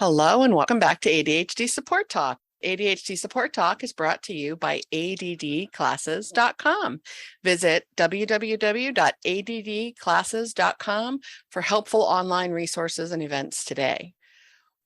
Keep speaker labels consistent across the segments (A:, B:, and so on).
A: Hello and welcome back to ADHD Support Talk. ADHD Support Talk is brought to you by addclasses.com. Visit www.addclasses.com for helpful online resources and events today.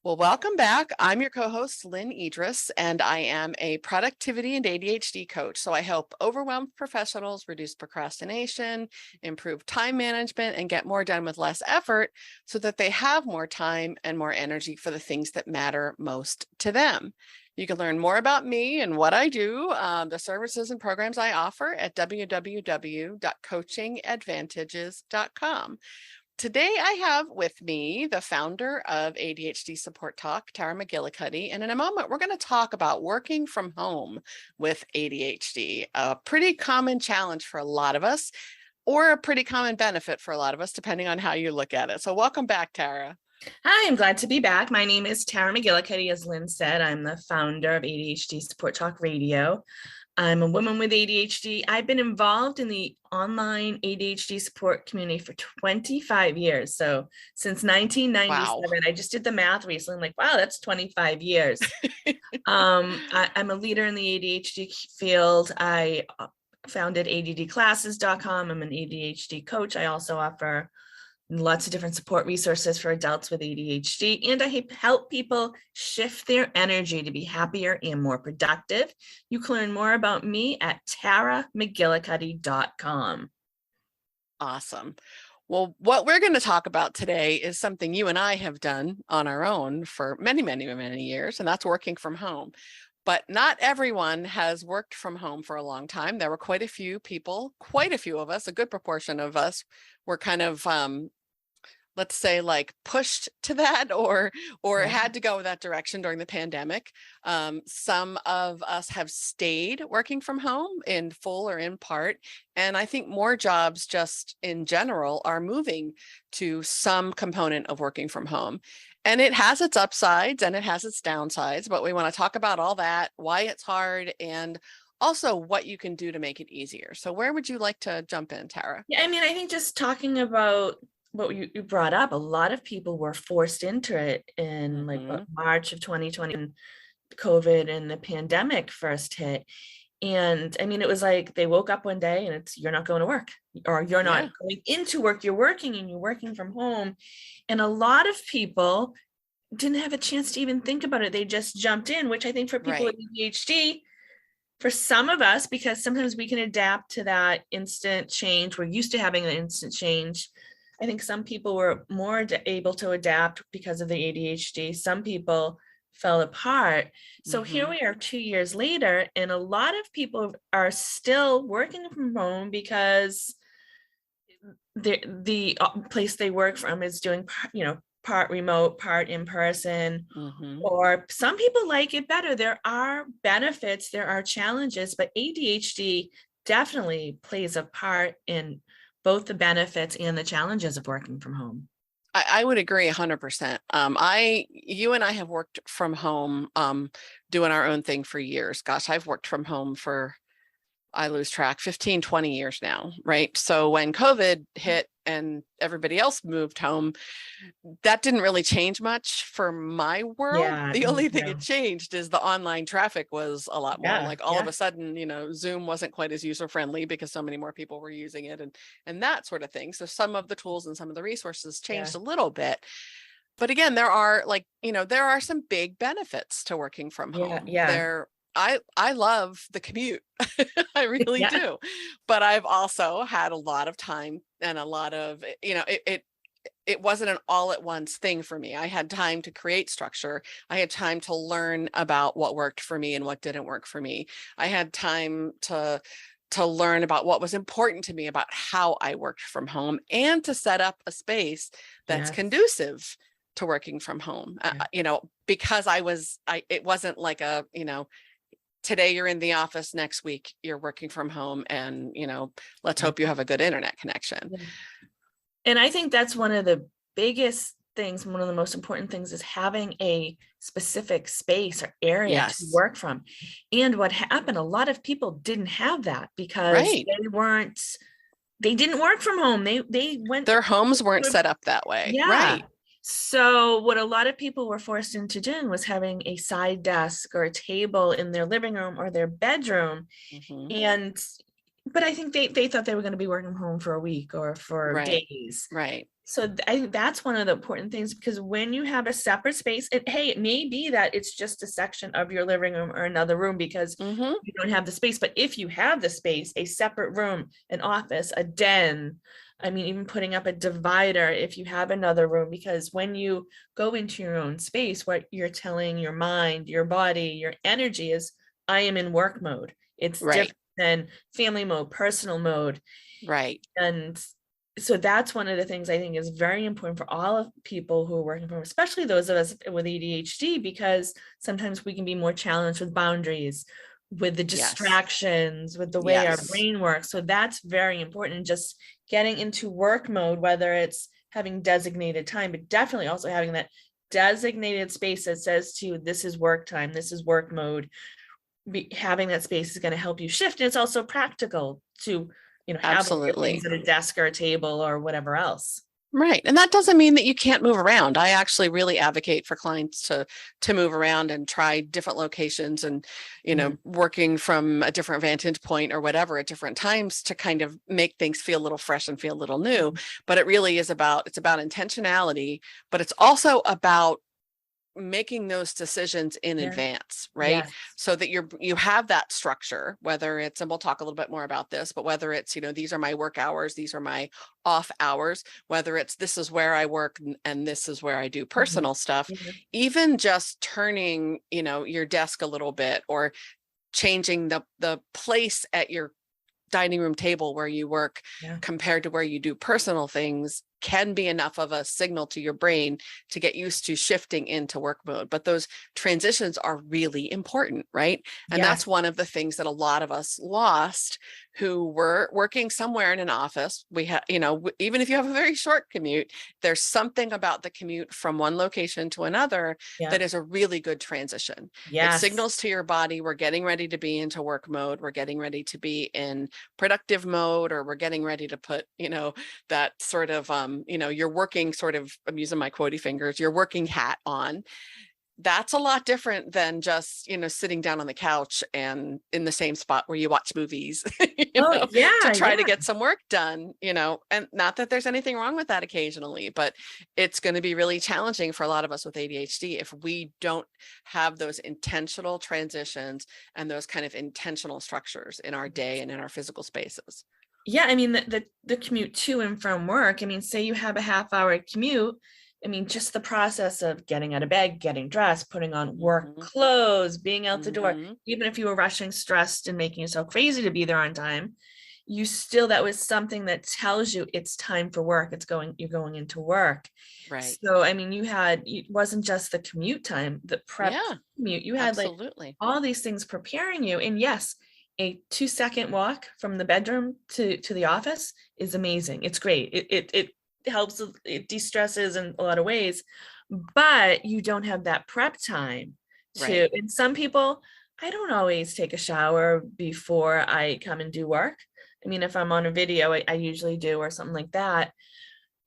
A: Well, welcome back. I'm your co-host, Lynne Edris, and I am a productivity and ADHD coach. So I help overwhelmed professionals reduce procrastination, improve time management, and get more done with less effort so that they have more time and more energy for the things that matter most to them. You can learn more about me and what I do, the services and programs I offer at www.coachingadvantages.com. Today, I have with me the founder of ADHD Support Talk, Tara McGillicuddy. And in a moment, we're going to talk about working from home with ADHD, a pretty common challenge for a lot of us, or a pretty common benefit for a lot of us, depending on how you look at it. So welcome back, Tara.
B: Hi, I'm glad to be back. My name is Tara McGillicuddy. As Lynn said, I'm the founder of ADHD Support Talk Radio. I'm a woman with ADHD. I've been involved in the online ADHD support community for 25 years. So since 1997,
A: Wow.
B: I just did the math recently. I'm like, wow, that's 25 years. I'm a leader in the ADHD field. I founded addclasses.com. I'm an ADHD coach. I also offer lots of different support resources for adults with ADHD, and I help people shift their energy to be happier and more productive. You can learn more about me at taramcgillicuddy.com.
A: Awesome. Well, what we're going to talk about today is something you and I have done on our own for many, many, many years, and that's working from home. But not everyone has worked from home for a long time. There were quite a few people, quite a few of us, a good proportion of us were kind of let's say like pushed to that or had to go that direction during the pandemic. Some of us have stayed working from home in full or in part. And I think more jobs just in general are moving to some component of working from home. And it has its upsides and it has its downsides, but we want to talk about all that, why it's hard, and also what you can do to make it easier. So where would you like to jump in, Tara?
B: Yeah, I mean, I think just talking about what you brought up, a lot of people were forced into it in like March of 2020 when COVID and the pandemic first hit. And I mean, it was like they woke up one day and it's, you're not going to work, or you're not going into work, you're working and you're working from home. And a lot of people didn't have a chance to even think about it. They just jumped in, which I think for people with ADHD, for some of us, because sometimes we can adapt to that instant change. We're used to having an instant change. I think some people were more able to adapt because of the ADHD. Some people fell apart. So here we are 2 years later, and a lot of people are still working from home because the place they work from is doing, part remote, part in person, or some people like it better. There are benefits, there are challenges, but ADHD definitely plays a part in both the benefits and the challenges of working from home.
A: I would agree 100%. You and I have worked from home, doing our own thing for years. Gosh, I've worked from home for, I lose track, 15, 20 years now, right? So when COVID hit and everybody else moved home, that didn't really change much for my world.
B: Yeah,
A: the only thing it changed is the online traffic was a lot more. Like all of a sudden, Zoom wasn't quite as user-friendly because so many more people were using it and that sort of thing. So some of the tools and some of the resources changed a little bit. But again, there are some big benefits to working from home. I love the commute. I really do. But I've also had a lot of time and a lot of, it wasn't an all at once thing for me. I had time to create structure. I had time to learn about what worked for me and what didn't work for me. I had time to learn about what was important to me about how I worked from home and to set up a space that's conducive to working from home. Because it wasn't like today you're in the office, next week you're working from home, and let's hope you have a good internet connection.
B: And I think that's one of the biggest things, one of the most important things, is having a specific space or area to work from. And what happened, a lot of people didn't have that because they didn't work from home. They went,
A: their homes weren't set up that way.
B: So what a lot of people were forced into doing was having a side desk or a table in their living room or their bedroom. And but I think they thought they were going to be working from home for a week or for days.
A: Right.
B: So I think that's one of the important things, because when you have a separate space, it may be that it's just a section of your living room or another room because you don't have the space. But if you have the space, a separate room, an office, a den, I mean, even putting up a divider if you have another room, because when you go into your own space, what you're telling your mind, your body, your energy is, I am in work mode. It's different than family mode, personal mode.
A: Right.
B: And so that's one of the things I think is very important for all of people who are working from home, especially those of us with ADHD, because sometimes we can be more challenged with boundaries, with the distractions, with the way our brain works. So that's very important. Just getting into work mode, whether it's having designated time, but definitely also having that designated space that says to you, this is work time, this is work mode. Having that space is going to help you shift. And it's also practical to, have things at a desk or a table or whatever else.
A: Right. And that doesn't mean that you can't move around. I actually really advocate for clients to move around and try different locations and, working from a different vantage point or whatever at different times to kind of make things feel a little fresh and feel a little new. But it really is about intentionality, but it's also about making those decisions in advance, right? So that you have that structure, whether it's, and we'll talk a little bit more about this, but whether it's, these are my work hours, these are my off hours, whether it's, this is where I work and this is where I do personal stuff, even just turning, your desk a little bit or changing the place at your dining room table where you work compared to where you do personal things can be enough of a signal to your brain to get used to shifting into work mode. But those transitions are really important, right? And that's one of the things that a lot of us lost who were working somewhere in an office. We have, even if you have a very short commute, there's something about the commute from one location to another that is a really good transition. It signals to your body, we're getting ready to be into work mode. We're getting ready to be in productive mode, or we're getting ready to put, that sort of, you're working sort of, I'm using my quotey fingers, your working hat on. That's a lot different than just, sitting down on the couch and in the same spot where you watch movies, to try to get some work done, and not that there's anything wrong with that occasionally, but it's going to be really challenging for a lot of us with ADHD if we don't have those intentional transitions and those kind of intentional structures in our day and in our physical spaces.
B: Yeah, I mean, the commute to and from work, I mean, say you have a half-hour commute, I mean, just the process of getting out of bed, getting dressed, putting on work clothes, being out the door, even if you were rushing, stressed, and making yourself crazy to be there on time, that was something that tells you it's time for work. You're going into work.
A: Right.
B: So, I mean, it wasn't just the commute time, the prep commute, you had all these things preparing you. And yes, a 2-second walk from the bedroom to the office is amazing. It's great. It helps, it de-stresses in a lot of ways, but you don't have that prep time and some people, I don't always take a shower before I come and do work. I mean, if I'm on a video, I usually do, or something like that.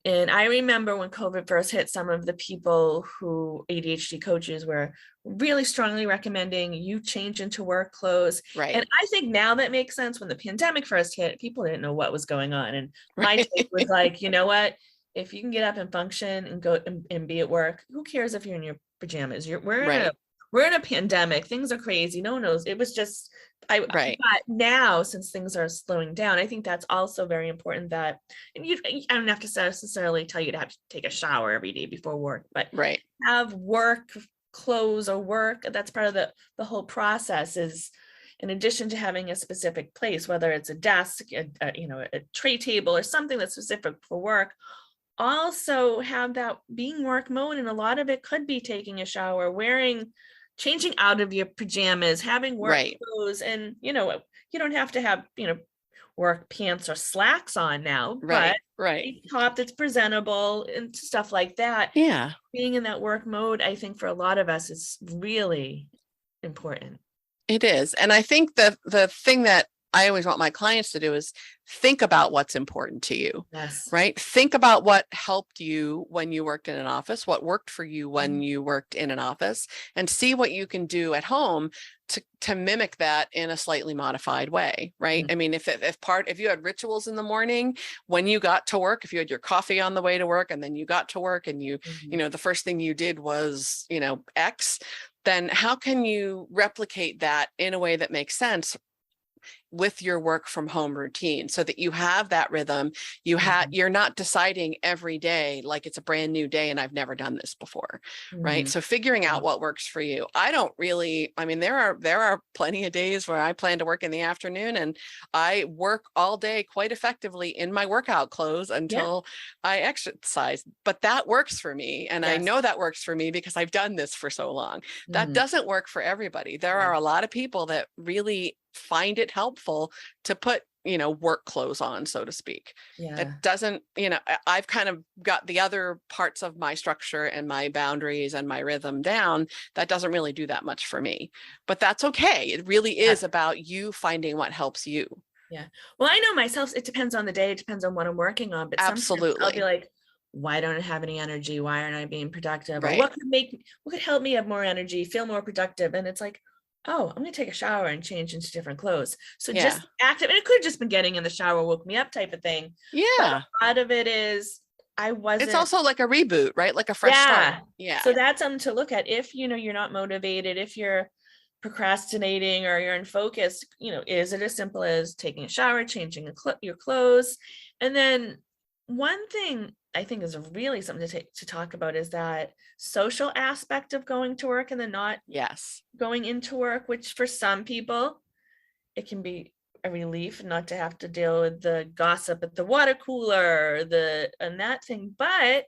B: And I remember when COVID first hit, some of the people who ADHD coaches were really strongly recommending you change into work clothes.
A: Right.
B: And I think now that makes sense. When the pandemic first hit, people didn't know what was going on. And my take was like, you know what? If you can get up and function and go and be at work, who cares if you're in your pajamas? We're in a pandemic. Things are crazy. No one knows. It was just, but now, since things are slowing down, I think that's also very important that, and I don't have to necessarily tell you to have to take a shower every day before work, but have work clothes or work. That's part of the whole process is, in addition to having a specific place, whether it's a desk, a tray table or something that's specific for work, also have that being work mode. And a lot of it could be taking a shower, changing out of your pajamas, having work clothes, and you don't have to have work pants or slacks on now, but a top that's presentable and stuff like that.
A: Yeah,
B: being in that work mode, I think for a lot of us is really important.
A: It is. And I think the thing that I always want my clients to do is think about what's important to you.
B: Yes.
A: Right? Think about what helped you when you worked in an office, what worked for you when you worked in an office, and see what you can do at home to mimic that in a slightly modified way. Right? I mean, if you had rituals in the morning when you got to work, if you had your coffee on the way to work and then you got to work and you know, the first thing you did was, you know, X, then how can you replicate that in a way that makes sense with your work from home routine, so that you have that rhythm? You're not deciding every day like it's a brand new day and I've never done this before. Right? So figuring out what works for you. I mean, there are plenty of days where I plan to work in the afternoon and I work all day quite effectively in my workout clothes until I exercise, but that works for me. And I know that works for me because I've done this for so long. That doesn't work for everybody. There are a lot of people that really find it helpful to put, you know, work clothes on, so to speak. It doesn't, you know, I've kind of got the other parts of my structure and my boundaries and my rhythm down. That doesn't really do that much for me, but that's okay. It really is about you finding what helps you.
B: Yeah. Well, I know myself, it depends on the day. It depends on what I'm working on, but sometimes I'll be like, why don't I have any energy? Why aren't I being productive? Or what could help me have more energy, feel more productive? And it's like, oh, I'm going to take a shower and change into different clothes. So just active, and it could have just been getting in the shower woke me up type of thing.
A: Yeah.
B: But a lot of it is,
A: it's also like a reboot, right? Like a fresh start. Yeah.
B: So that's something to look at. If, you know, you're not motivated, if you're procrastinating or you're unfocused, you know, is it as simple as taking a shower, changing your clothes? And then one thing I think is really something to talk about is that social aspect of going to work and then not going into work, which for some people, it can be a relief not to have to deal with the gossip at the water cooler, and that thing. But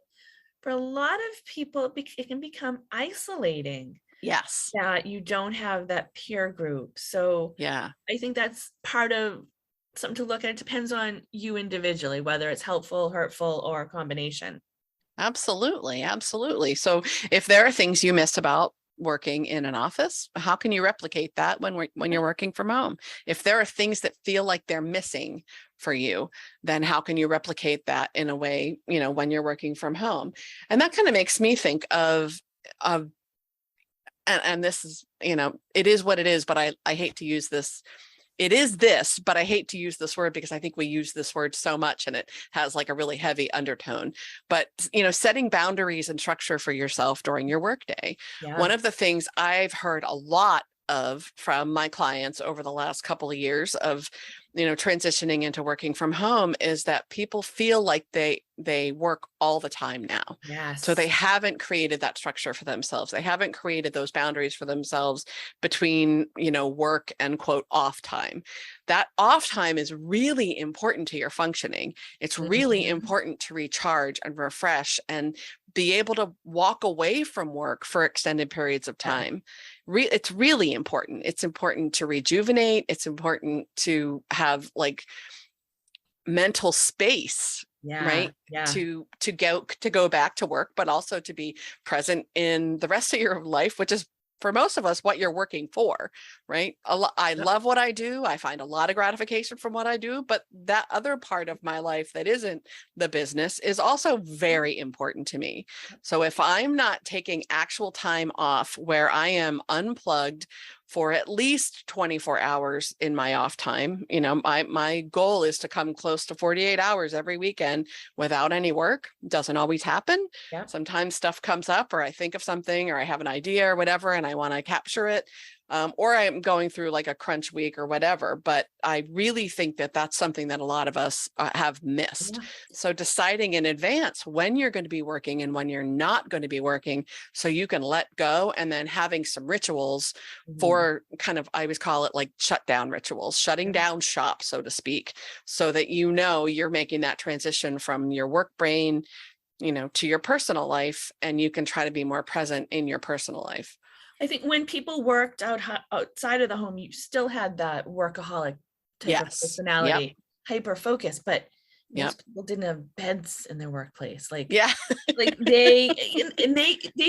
B: for a lot of people, it can become isolating.
A: Yes.
B: That you don't have that peer group. So I think that's part of something to look at. It depends on you individually, whether it's helpful, hurtful, or a combination.
A: Absolutely. Absolutely. So if there are things you miss about working in an office, how can you replicate that when you're working from home? If there are things that feel like they're missing for you, then how can you replicate that in a way, you know, when you're working from home? And that kind of makes me think of and this is, you know, it is what it is, but I hate to use this. It is this, but I hate to use this word because I think we use this word so much and it has like a really heavy undertone. But, you know, setting boundaries and structure for yourself during your workday. One of the things I've heard a lot of from my clients over the last couple of years of, you know, transitioning into working from home is that people feel like they work all the time now. So they haven't created that structure for themselves. They haven't created those boundaries for themselves between, you know, work and quote off time. That off time is really important to your functioning. It's really important to recharge and refresh and be able to walk away from work for extended periods of time. It's really important. It's important to rejuvenate. It's important to have like mental space, right? To go back to work, but also to be present in the rest of your life, which is for most of us what you're working for, right? I love what I do. I find a lot of gratification from what I do, but that other part of my life that isn't the business is also very important to me. So if I'm not taking actual time off where I am unplugged for at least 24 hours in my off time, you know, my goal is to come close to 48 hours every weekend without any work. Doesn't always happen. Sometimes stuff comes up or I think of something or I have an idea or whatever, and I want to capture it. Or I'm going through like a crunch week or whatever, but I really think that that's something that a lot of us have missed. So deciding in advance when you're going to be working and when you're not going to be working, so you can let go, and then having some rituals for kind of, I always call it like shutdown rituals, shutting down shop, so to speak, so that, you know, you're making that transition from your work brain, you know, to your personal life, and you can try to be more present in your personal life.
B: I think when people worked outside of the home, you still had that workaholic type of personality, hyper focus, but most people didn't have beds in their workplace. Like,
A: yeah,
B: like they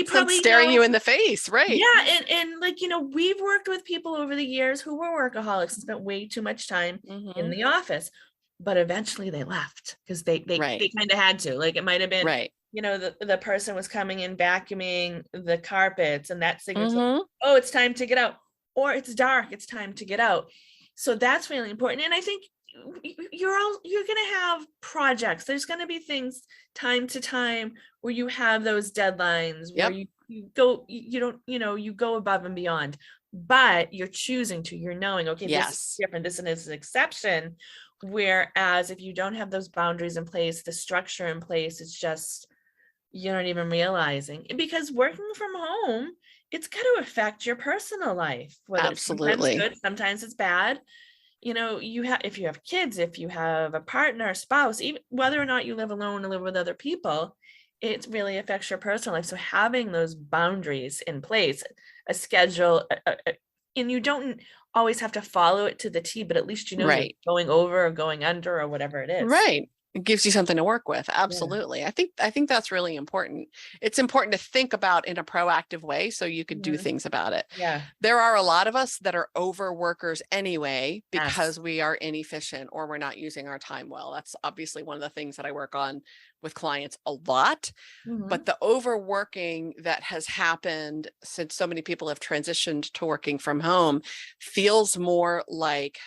B: probably
A: staring you in the face, right?
B: Yeah, and like, we've worked with people over the years who were workaholics and spent way too much time in the office, but eventually they left because they kind of had to. Like, it might have been, the person was coming in vacuuming the carpets, and that signal, oh, it's time to get out, or it's dark, it's time to get out. So that's really important. And I think you're going to have projects. There's going to be things time to time where you have those deadlines where you go, you don't, you go above and beyond, but you're choosing to, you're knowing, okay, this is different, this is an exception. Whereas if you don't have those boundaries in place, the structure in place, it's just, you're not even realizing. Because working from home, it's going to affect your personal life. Whether
A: Absolutely.
B: It's good, sometimes it's bad. If you have kids, if you have a partner, spouse, even whether or not you live alone or live with other people, it really affects your personal life. So having those boundaries in place, a schedule, and you don't always have to follow it to the T, but at least you're going over or going under or whatever it is.
A: Right. It gives you something to work with. Absolutely. Yeah. I think that's really important. It's important to think about in a proactive way so you could do things about it.
B: Yeah.
A: There are a lot of us that are overworkers anyway because we are inefficient or we're not using our time well. That's obviously one of the things that I work on with clients a lot. But the overworking that has happened since so many people have transitioned to working from home feels more like,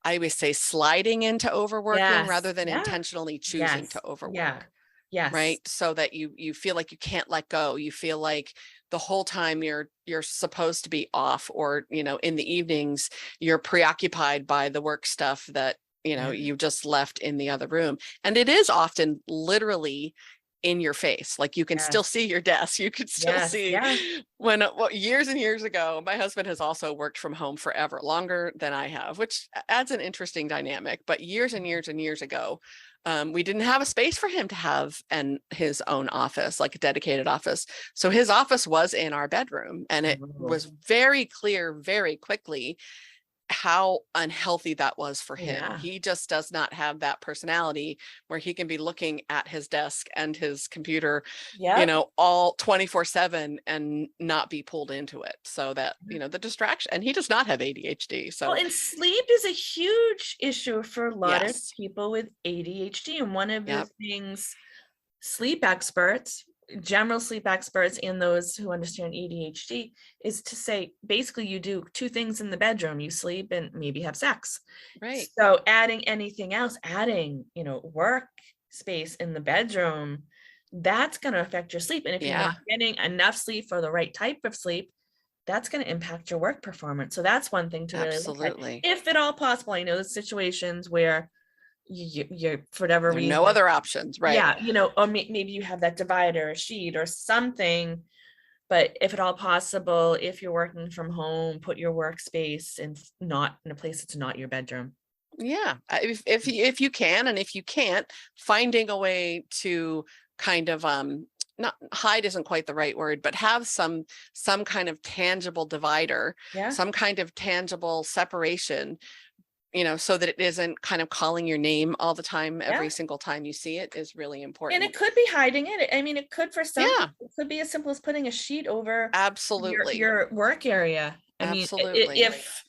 A: I always say, sliding into overworking rather than intentionally choosing to overwork. Right. So that you feel like you can't let go. You feel like the whole time you're supposed to be off, or, in the evenings, you're preoccupied by the work stuff that, you just left in the other room. And it is often literally in your face. Like, you can still see your desk. You can still see when years and years ago, my husband has also worked from home forever, longer than I have, which adds an interesting dynamic. But years and years and years ago, we didn't have a space for him to have his own office, like a dedicated office. So his office was in our bedroom, and it was very clear very quickly how unhealthy that was for him. He just does not have that personality where he can be looking at his desk and his computer, all 24/7 and not be pulled into it. So that, the distraction, and he does not have ADHD. So,
B: and sleep is a huge issue for a lot of people with ADHD. And one of the things sleep experts, general sleep experts, and those who understand ADHD, is to say, basically, you do two things in the bedroom: you sleep and maybe have sex.
A: Right.
B: So adding anything else, work space in the bedroom, that's going to affect your sleep. And if you're not getting enough sleep for the right type of sleep, that's going to impact your work performance. So that's one thing to really look at, if at all possible. I know there's situations where you're for whatever reason,
A: no other options, right?
B: Or maybe you have that divider, a sheet or something, but if at all possible, if you're working from home, put your workspace not in a place that's not your bedroom.
A: If you can, and if you can't, finding a way to kind of not hide isn't quite the right word, but have some kind of tangible divider, some kind of tangible separation, so that it isn't kind of calling your name all the time, every single time you see it, is really important.
B: And it could be hiding it. I mean, it could, for some, it could be as simple as putting a sheet over your work area.
A: Absolutely.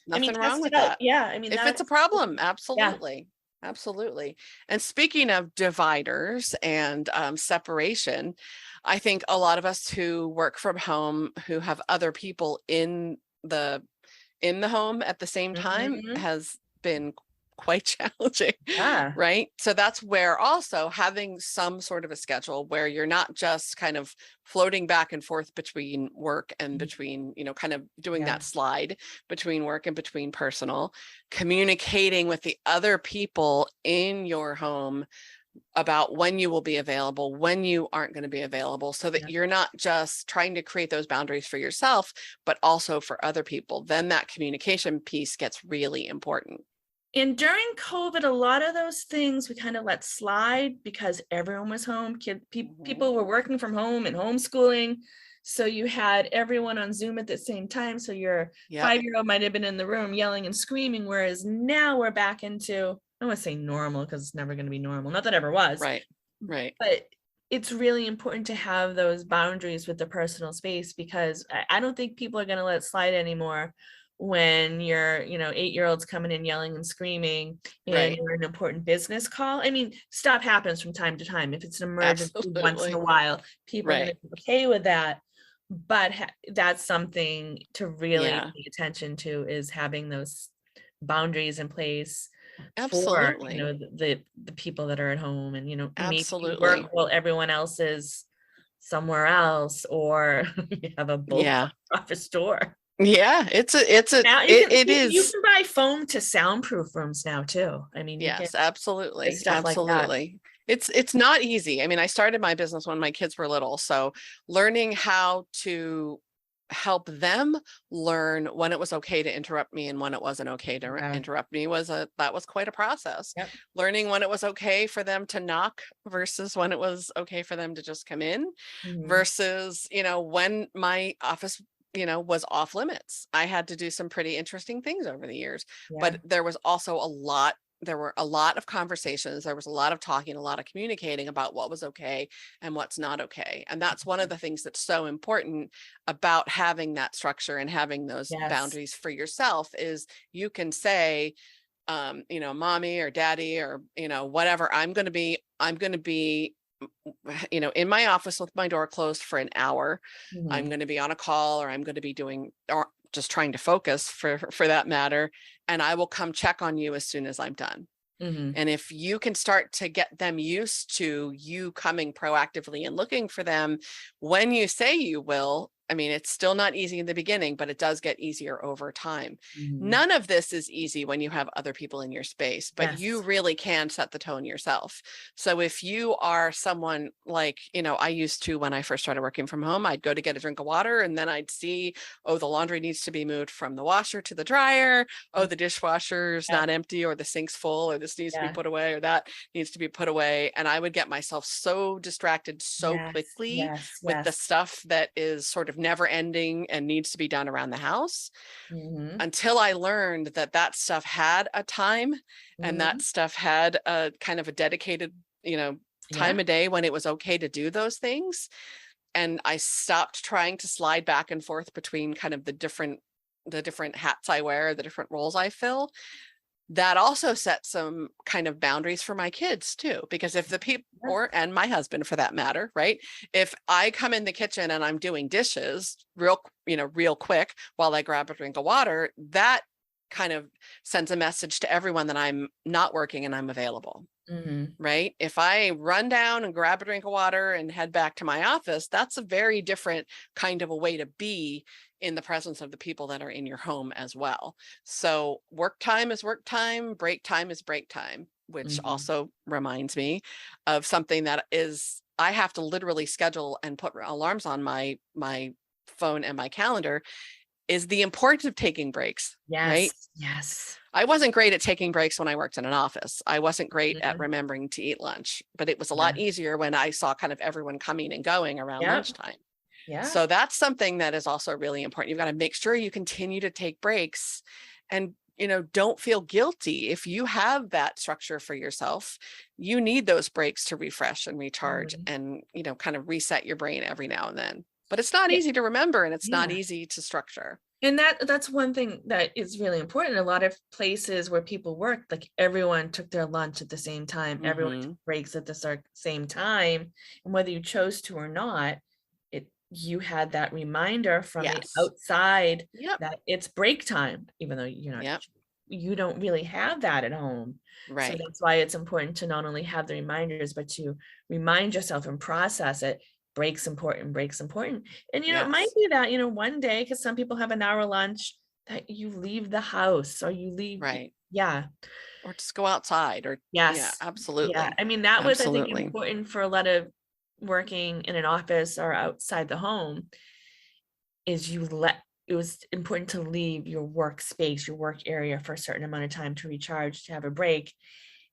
A: Nothing wrong with that. If it's a problem, absolutely. Absolutely. And speaking of dividers and separation, I think a lot of us who work from home, who have other people in the home at the same time, has been quite challenging. Right. So that's where also having some sort of a schedule where you're not just kind of floating back and forth between work and between, kind of doing that slide between work and between personal, communicating with the other people in your home about when you will be available, when you aren't going to be available, so that you're not just trying to create those boundaries for yourself, but also for other people. Then that communication piece gets really important.
B: And during COVID, a lot of those things we kind of let slide because everyone was home. People were working from home and homeschooling. So you had everyone on Zoom at the same time. So your 5-year-old might have been in the room yelling and screaming, whereas now we're back into, don't want to say normal because it's never going to be normal. Not that it ever was.
A: Right.
B: But it's really important to have those boundaries with the personal space, because I don't think people are going to let it slide anymore when your 8-year-old's coming in yelling and screaming and you're an important business call. I mean, stuff happens from time to time. If it's an emergency once in a while, people are going to be okay with that. But that's something to really pay attention to, is having those boundaries in place for the people that are at home, and maybe you work while everyone else is somewhere else, or you have a bulk office door.
A: Yeah, it is.
B: You can buy foam to soundproof rooms now too. I mean,
A: yes, absolutely. Absolutely. It's not easy. I mean, I started my business when my kids were little, so learning how to help them learn when it was okay to interrupt me and when it wasn't okay to interrupt me that was quite a process. Learning when it was okay for them to knock versus when it was okay for them to just come in, versus, when my office was off limits. I had to do some pretty interesting things over the years, but there was also there were a lot of conversations. There was a lot of talking, a lot of communicating about what was okay and what's not okay. And that's one of the things that's so important about having that structure and having those boundaries for yourself, is you can say, mommy or daddy or, whatever, I'm going to be in my office with my door closed for an hour. I'm going to be on a call, or I'm going to be doing, or just trying to focus for that matter. And I will come check on you as soon as I'm done. And if you can start to get them used to you coming proactively and looking for them when you say you will, I mean, it's still not easy in the beginning, but it does get easier over time. None of this is easy when you have other people in your space, but you really can set the tone yourself. So if you are someone like, I used to, when I first started working from home, I'd go to get a drink of water, and then I'd see, oh, the laundry needs to be moved from the washer to the dryer. Oh, the dishwasher's not empty, or the sink's full, or this needs to be put away, or that needs to be put away. And I would get myself so distracted so quickly with the stuff that is sort of never ending and needs to be done around the house, until I learned that stuff had a time, and that stuff had a kind of a dedicated, time of day when it was okay to do those things. And I stopped trying to slide back and forth between kind of the different hats I wear, the different roles I fill. That also set some kind of boundaries for my kids too, because if the people, and my husband for that matter, right? If I come in the kitchen and I'm doing dishes real quick while I grab a drink of water, that kind of sends a message to everyone that I'm not working and I'm available. Right? If I run down and grab a drink of water and head back to my office, that's a very different kind of a way to be in the presence of the people that are in your home as well. So work time is work time, break time is break time, which also reminds me of something that is, I have to literally schedule and put alarms on my phone and my calendar, is the importance of taking breaks. Right?
B: Yes.
A: I wasn't great at taking breaks when I worked in an office. I wasn't great at remembering to eat lunch, but it was a lot easier when I saw kind of everyone coming and going around lunchtime. So that's something that is also really important. You've got to make sure you continue to take breaks, and, don't feel guilty. If you have that structure for yourself, you need those breaks to refresh and recharge and, kind of reset your brain every now and then. But it's not easy to remember, and it's not easy to structure.
B: And that's one thing that is really important. A lot of places where people work, like everyone took their lunch at the same time, everyone took breaks at the same time. And whether you chose to or not, you had that reminder from the outside that it's break time, even though you're not, you don't really have that at home. Right. So that's why it's important to not only have the reminders, but to remind yourself and process it. Breaks important. And, it might be that, one day, because some people have an hour lunch, that you leave the house, or you leave.
A: Right.
B: Yeah.
A: Or just go outside, or absolutely.
B: Yeah. I mean, that was, I think, important for a lot of working in an office or outside the home, is it was important to leave your workspace, your work area, for a certain amount of time to recharge, to have a break.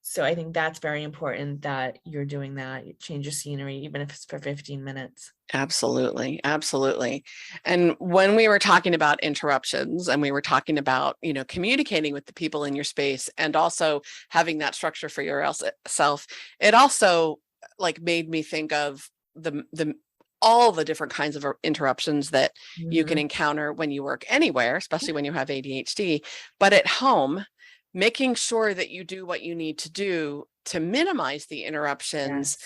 B: So I think that's very important that you're doing that. You change your scenery, even if it's for 15 minutes.
A: Absolutely. Absolutely. And when we were talking about interruptions and we were talking about, communicating with the people in your space and also having that structure for yourself, it also like made me think of the all the different kinds of interruptions that you can encounter when you work anywhere, especially when you have ADHD, but at home, making sure that you do what you need to do to minimize the interruptions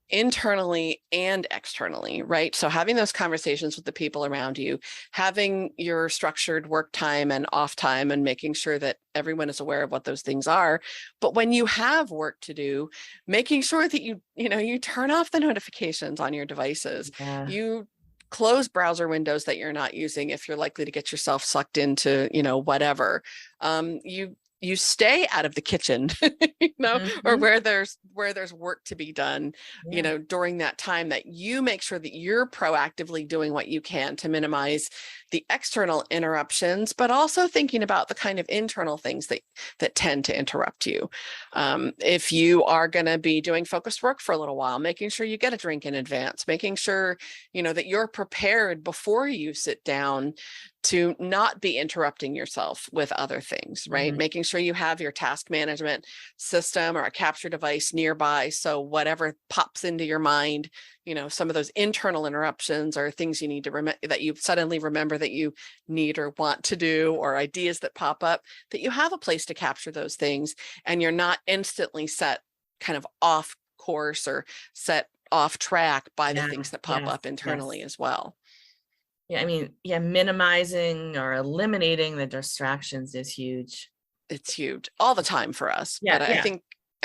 A: internally and externally, right? So having those conversations with the people around you, having your structured work time and off time, and making sure that everyone is aware of what those things are. But when you have work to do, making sure that you turn off the notifications on your devices. You close browser windows that you're not using if you're likely to get yourself sucked into, whatever. You stay out of the kitchen, or where there's work to be done, during that time, that you make sure that you're proactively doing what you can to minimize the external interruptions, but also thinking about the kind of internal things that tend to interrupt you. If you are going to be doing focused work for a little while, making sure you get a drink in advance, making sure, that you're prepared before you sit down to not be interrupting yourself with other things, right? Making sure you have your task management system or a capture device nearby. So whatever pops into your mind, some of those internal interruptions are things you need to remember, that you suddenly remember that you need or want to do, or ideas that pop up, that you have a place to capture those things and you're not instantly set kind of off course or set off track by the things that pop up internally as well.
B: Yeah, I mean, minimizing or eliminating the distractions is huge.
A: It's huge all the time for us. But I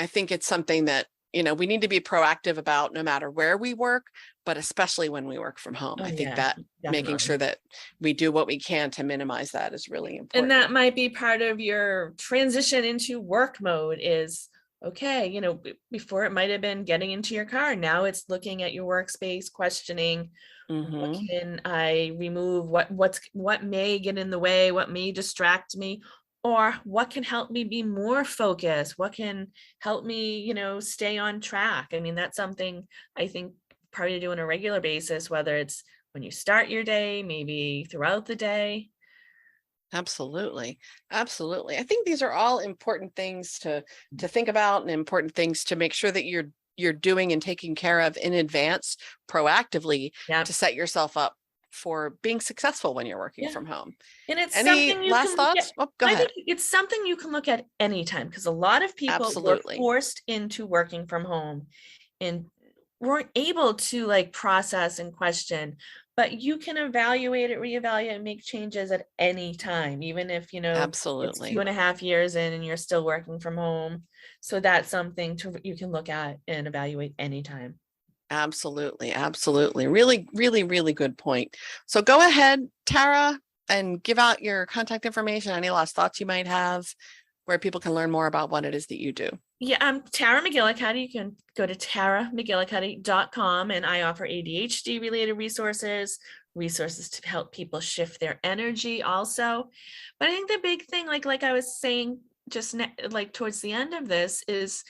A: think it's something that, we need to be proactive about no matter where we work, but especially when we work from home. I think that making sure that we do what we can to minimize that is really important.
B: And that might be part of your transition into work mode is, okay, before it might have been getting into your car. Now it's looking at your workspace, questioning, what can I remove? What may get in the way? What may distract me? Or what can help me be more focused? What can help me, stay on track? I mean, that's something I think part of doing on a regular basis, whether it's when you start your day, maybe throughout the day.
A: Absolutely. Absolutely. I think these are all important things to think about, and important things to make sure that you're doing and taking care of in advance proactively to set yourself up for being successful when you're working from home.
B: And it's
A: Any last thoughts?
B: Go ahead. I think it's something you can look at anytime, because a lot of people were forced into working from home and weren't able to process and question, but you can evaluate it, reevaluate, and make changes at any time, even if,
A: Absolutely.
B: it's 2.5 years in and you're still working from home. So that's something you can look at and evaluate anytime.
A: Absolutely. Absolutely. Really, really, really good point. So go ahead, Tara, and give out your contact information, any last thoughts you might have, where people can learn more about what it is that you do.
B: Yeah, I'm Tara McGillicuddy. You can go to taramcgillicuddy.com, and I offer ADHD related resources to help people shift their energy also. But I think the big thing, like I was saying just towards the end of this, is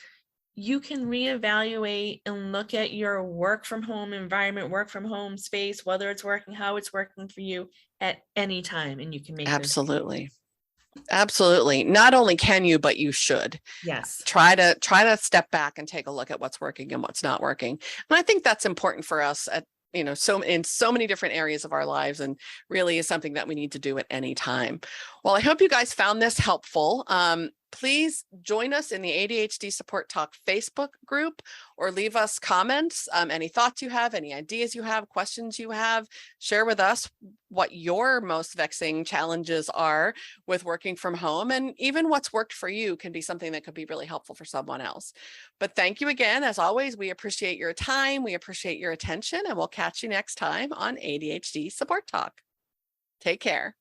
B: you can reevaluate and look at your work from home environment, work from home space, whether it's working, how it's working for you at any time, and you can make
A: Absolutely. Absolutely. Not only can you, but you should.
B: Yes.
A: Try to step back and take a look at what's working and what's not working. And I think that's important for us at, so in so many different areas of our lives, and really is something that we need to do at any time. Well, I hope you guys found this helpful. Please join us in the ADHD Support Talk Facebook group, or leave us comments, any thoughts you have, any ideas you have, questions you have. Share with us what your most vexing challenges are with working from home, and even what's worked for you can be something that could be really helpful for someone else. But thank you again. As always, we appreciate your time. We appreciate your attention, and we'll catch you next time on ADHD Support Talk. Take care.